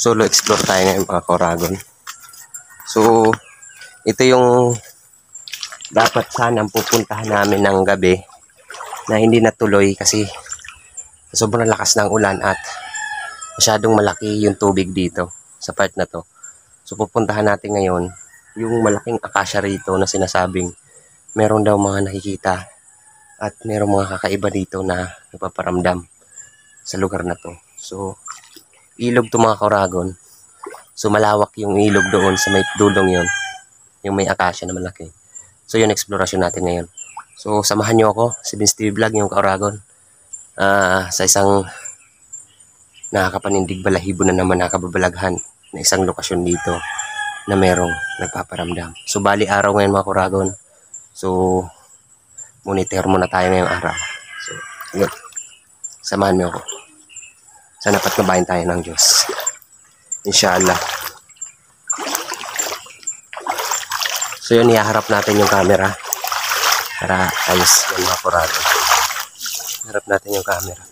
solo explore tayo ngayon mga Koragon. So, ito yung dapat sanang pupuntahan namin ng gabi na hindi natuloy kasi sobrang lakas ng ulan at masyadong malaki yung tubig dito sa part na to. So, pupuntahan natin ngayon yung malaking akasya rito na sinasabing meron daw mga nakikita at merong mga kakaiba dito na nagpaparamdam sa lugar na to. So, ilog to mga Koragon. So, malawak yung ilog doon sa may dulong yon, yung may akasya na malaki. So, yun, eksplorasyon natin ngayon. So, samahan nyo ako, si Vince TV Vlog, yung Koragon, sa isang nakakapanindig balahibo na naman nakababalaghan na isang lokasyon dito na merong nagpaparamdam. So, bali araw ngayon mga Koragon. So, monitor muna tayo ngayong araw. So, yun. Samahan nyo ako. Sana patnubayan tayo ng Diyos. Inshallah. So yun, iharap natin yung camera para ayos yung mga Koragon. Harap natin yung camera.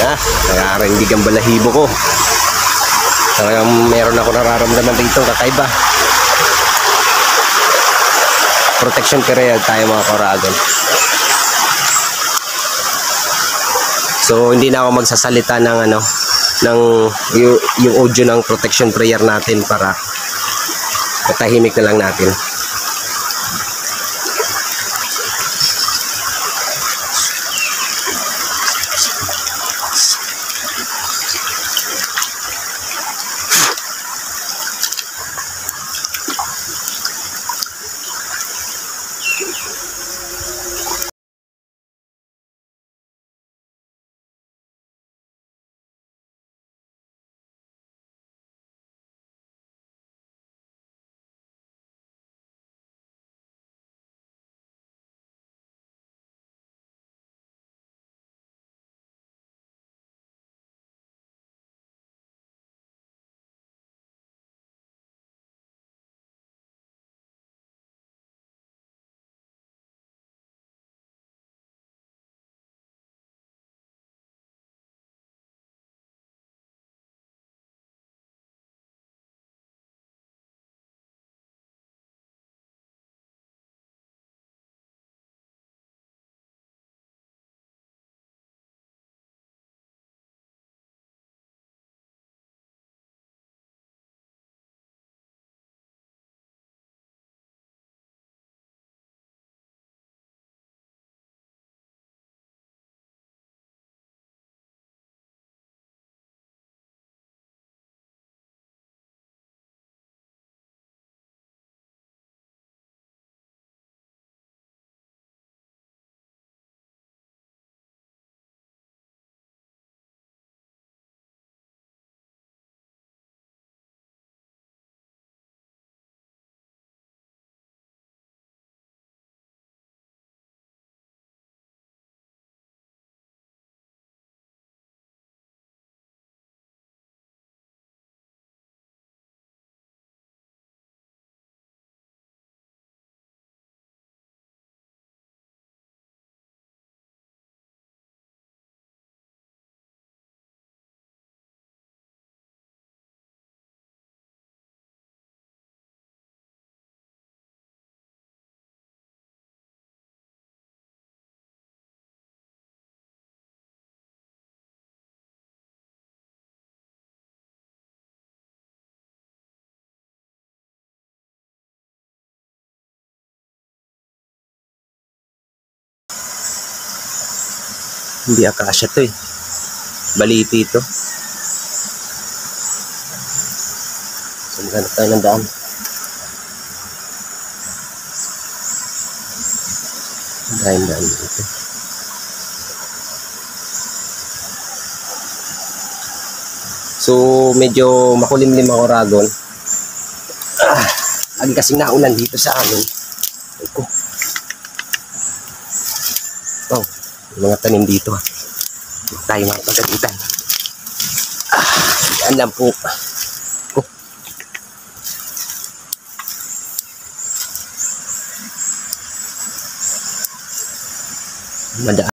Nakakarindig ang balahibo ko. Talagang meron ako nararamdaman dito kakaiba. Protection period tayo mga Koragon. So hindi na ako magsasalita ng yung audio ng protection prayer natin para patahimik na lang natin. Hindi akasya to eh. Baliti ito. So, maghanap tayo ng daan. Daan dito. So, medyo makulimlim ako ragon. Lagi kasing naulan dito sa amin. Ito. Oh, yung mga tanim dito. Tayo mga pagkatitan. Yan lang po. Oh. Madaan.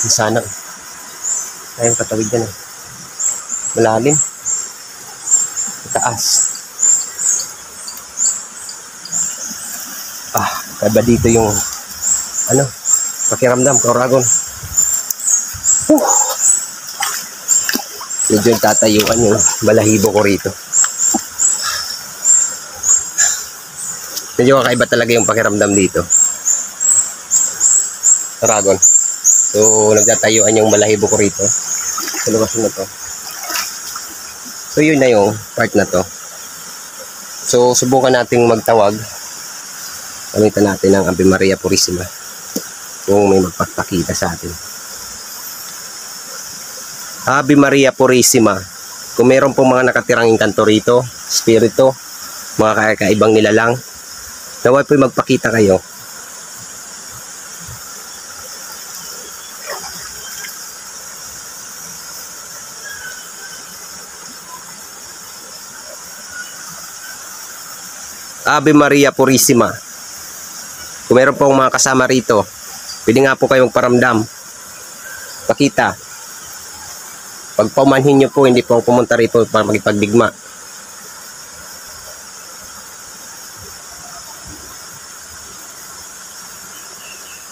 Sana. Ayun, patawid yan eh. Malalim. Taas. Kaya dito yung pakiramdam, Kauragon. Medyo tatayuan yung balahibo ko rito. Medyo kakaiba talaga yung pakiramdam dito, Kauragon. So, nagtatayuan yung balahibo ko rito sa lugar na to. So, yun na yung part na to. So, subukan nating magtawag. Gamitan natin ang Ave Maria Purisima kung may magpapakita sa atin. Ave Maria Purisima. Kung meron pong mga nakatirang engkanto rito, spirito, mga kakaibang nilalang, naway po magpakita kayo. Ave Maria Purisima. Kung meron pong mga kasama rito, pwede nga po kayong paramdam. Pakita. Pag paumanhin nyo po, hindi po pumunta rito para magipagdigma.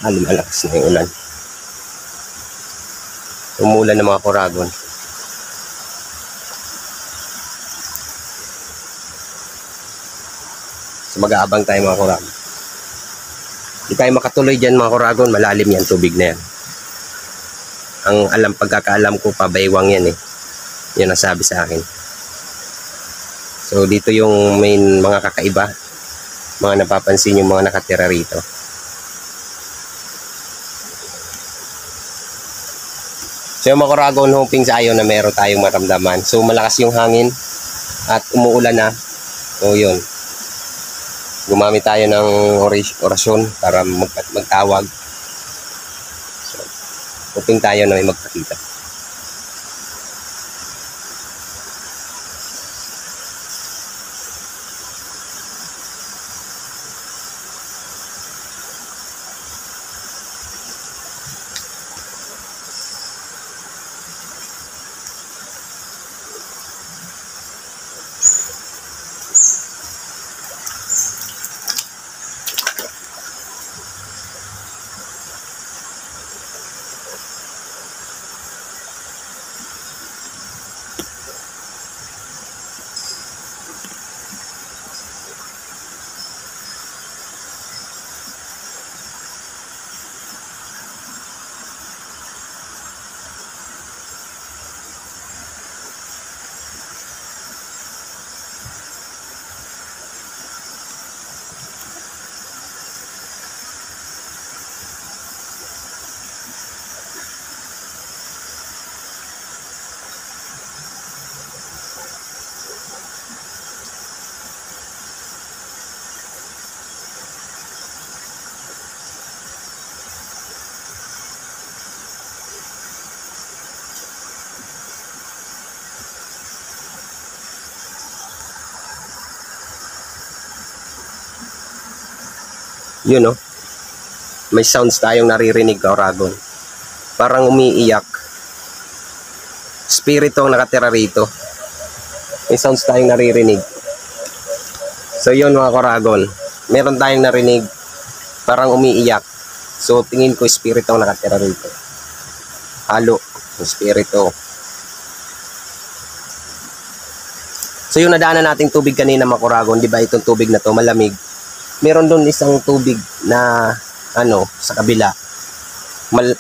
Lumalakas na yung ulan. Umulan ng mga Kauragon. So, mag-aabang tayo mga Kauragon. Hindi tayo makatuloy dyan mga Kauragon. Malalim yan, tubig na yan. Ang pagkakaalam ko, pabaywang yan eh. Yan ang sabi sa akin. So, dito yung main mga kakaiba. Mga napapansin yung mga nakatira rito. So yung mga Kuragon, hoping sa ayaw na meron tayong maramdaman. So malakas yung hangin at umuulan na. So yun, gumamit tayo ng orasyon para magtawag. So, hoping tayo na may magpakita. Yun no, may sounds tayong naririnig, Kuragon. Parang umiiyak. Spirito ang nakatira rito. May sounds tayong naririnig. So yun mga Kuragon, meron tayong narinig parang umiiyak. So tingin ko spirito ang nakatira rito. Halo ng spirito. So yung nadaanan nating tubig kanina mga Kuragon, di ba itong tubig na to malamig? Meron doon isang tubig na sa kabila.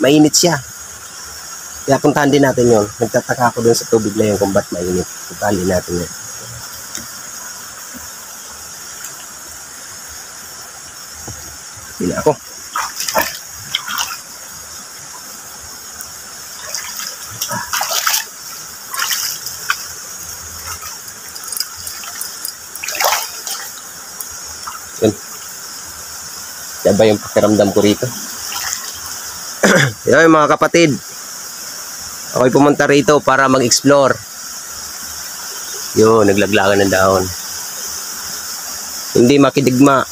Mainit siya. Kaya puntahan din natin yon. Nagtataka ako doon sa tubig na yun kung ba't mainit. Puntahan din natin yun. Hindi na ako. Yun. Yan ba yung pakiramdam ko rito? Yan mga kapatid. Ako'y pumunta rito para mag-explore. Yun, naglaglagan ng dahon. Hindi makidigma.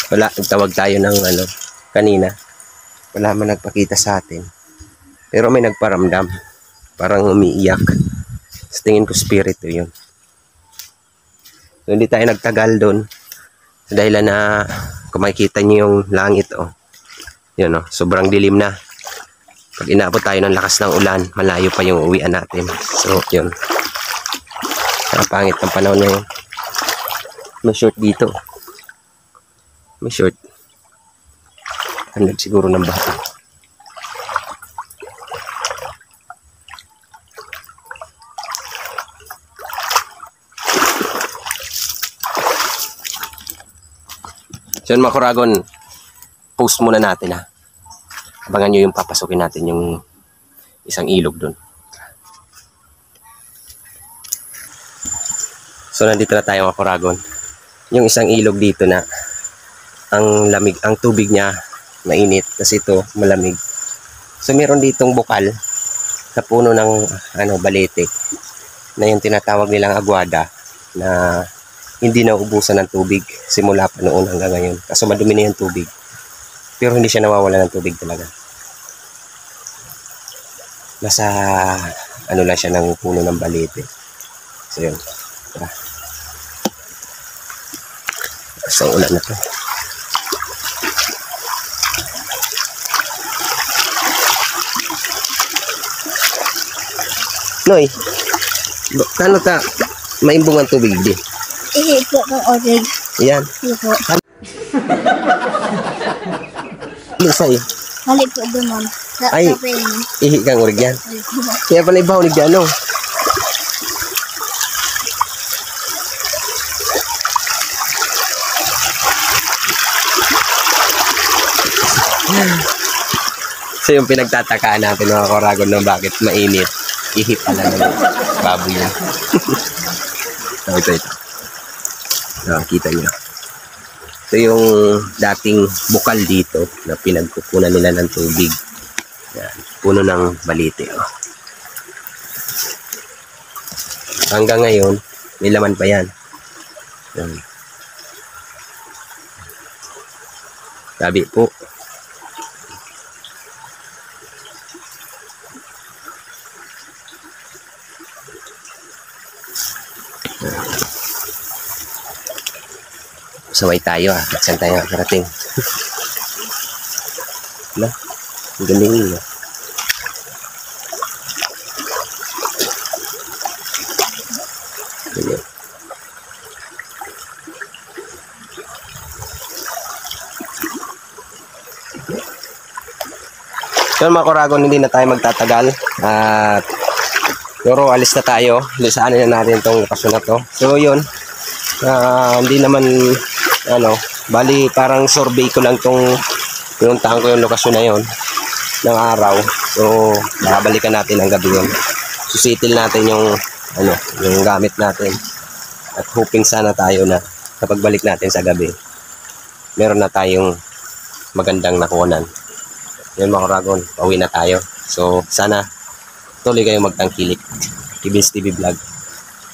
Wala, nagtawag tayo ng ano, kanina. Wala man nagpakita sa atin. Pero may nagparamdam. Parang umiiyak. Sa tingin ko spirito yun. So, hindi tayo nagtagal doon. Dahil na kung makikita nyo yung langit, oh. Yun, oh, sobrang dilim na. Pag inabot tayo ng lakas ng ulan, malayo pa yung uwian natin. So, yun. Pangit ng panahon na yun. May short dito. May short. Handag siguro ng bata. So yun mga Kuragon, post muna natin ha. Abangan nyo yung papasukin natin yung isang ilog dun. So nandito na tayo mga Kuragon. Yung isang ilog dito na ang lamig, ang tubig niya mainit kasi ito malamig. So meron ditong bukal sa puno ng balete na yung tinatawag nilang agwada na hindi na ubusan ng tubig simula pa noon hanggang ngayon. Kaso madumi na yung tubig. Pero hindi siya nawawala ng tubig talaga. Nasa lang siya ng puno ng balete. So yun. Tara. Basta ulan na to. Noy, kano ta maimbong ang tubig di? Ihi po ng oreg. Yan. Ihi po. Isa eh. Hali po doon, ma'am. Ay. Ihi kang oreg yan. Kaya pala ibaw ni ano? So yung pinagtatakaan natin mga Kuragon na bakit mainit, ihip pala ng baboy yan. Ito. Nakakita nyo. Ito yung dating bukal dito na pinagkukunan nila ng tubig. Yan. Puno ng balite. Oh. Hanggang ngayon, may laman pa yan. Yan. Sabi po. Saway tayo saan tayo karating. Wala, ang galing yun. Ganyan. So mga Kuragon, hindi na tayo magtatagal at siguro alis na tayo. Lisaanin na natin itong lokasyon na to. So yun, hindi naman bali parang survey ko lang pinuntahan ko yung lokasyon na yon ng araw. So babalikan natin ang gabi yun. Susitil natin yung gamit natin at hoping sana tayo na kapag balik natin sa gabi meron na tayong magandang nakuhanan. Yun mga Kuragon, pauwi na tayo. So sana tuloy kayo magtangkilik Kibins TV Vlog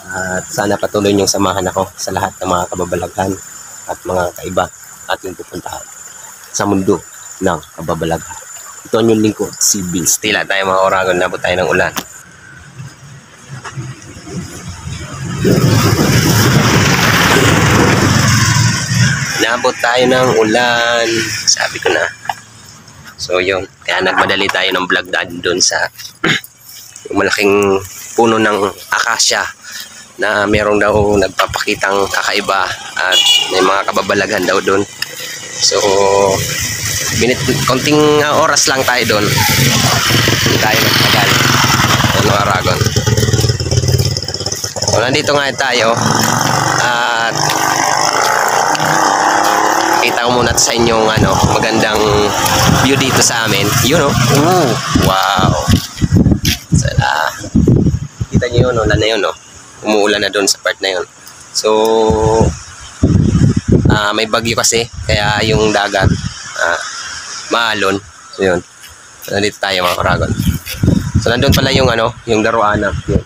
at sana patuloy niyong samahan ako sa lahat ng mga kababalaghan at mga kaiba ating pupuntahan sa mundo ng kababalaghan. Ito ang yung lingkod, si Vince. Tila tayo mga Kuragon, nabot tayo ng ulan. Nabot tayo ng ulan, sabi ko na. So yun, kaya nagmadali tayo ng vlog doon sa yung malaking puno ng akasya na merong daw nagpapakitang kakaiba at may mga kababalaghan daw doon. So konting oras lang tayo doon, hindi tayo nagtagal ng Kuragon. So nandito nga tayo at kita ko muna sa inyong magandang view dito sa amin. Yun wow. So, kita niyo yun, ulan na yun, umuulan na doon sa part na yun. So may bagyo kasi kaya yung dagat maalon. So yun, so, nandito tayo mga Kuragon. So nandun pala yung yung daruanak yun,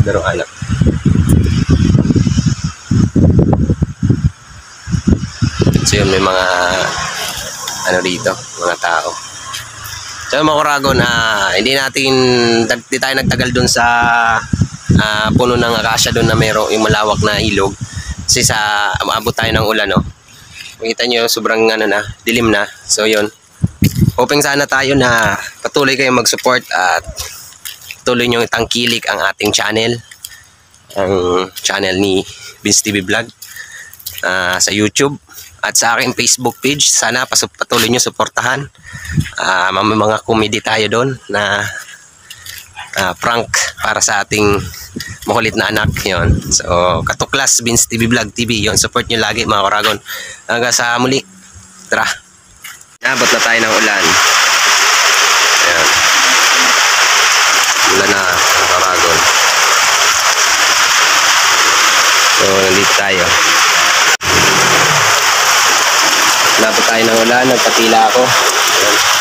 daruanak. So yun, may mga ano dito, mga tao. So mga Kuragon, hindi tayo nagtagal dun sa puno ng akasya dun na mayroong yung malawak na ilog. Kasi maabot tayo ng ulan, no? Makita nyo, sobrang dilim na. So yun, hoping sana tayo na patuloy kayong mag-support at patuloy nyo tangkilik ang ating channel. Ang channel ni Vince TV Vlog sa YouTube at sa aking Facebook page. Sana patuloy nyo suportahan. May mga comedy tayo doon na prank para sa ating makulit na anak yon. So katuklas Vince TV Vlog TV yon, support nyo lagi mga Kuragon. Hanggang sa muli, tara, abot na tayo ng ulan. Ayan, ulan na mga Kuragon. So nandito tayo, abot tayo ng ulan, nagpatila ako. Ayan.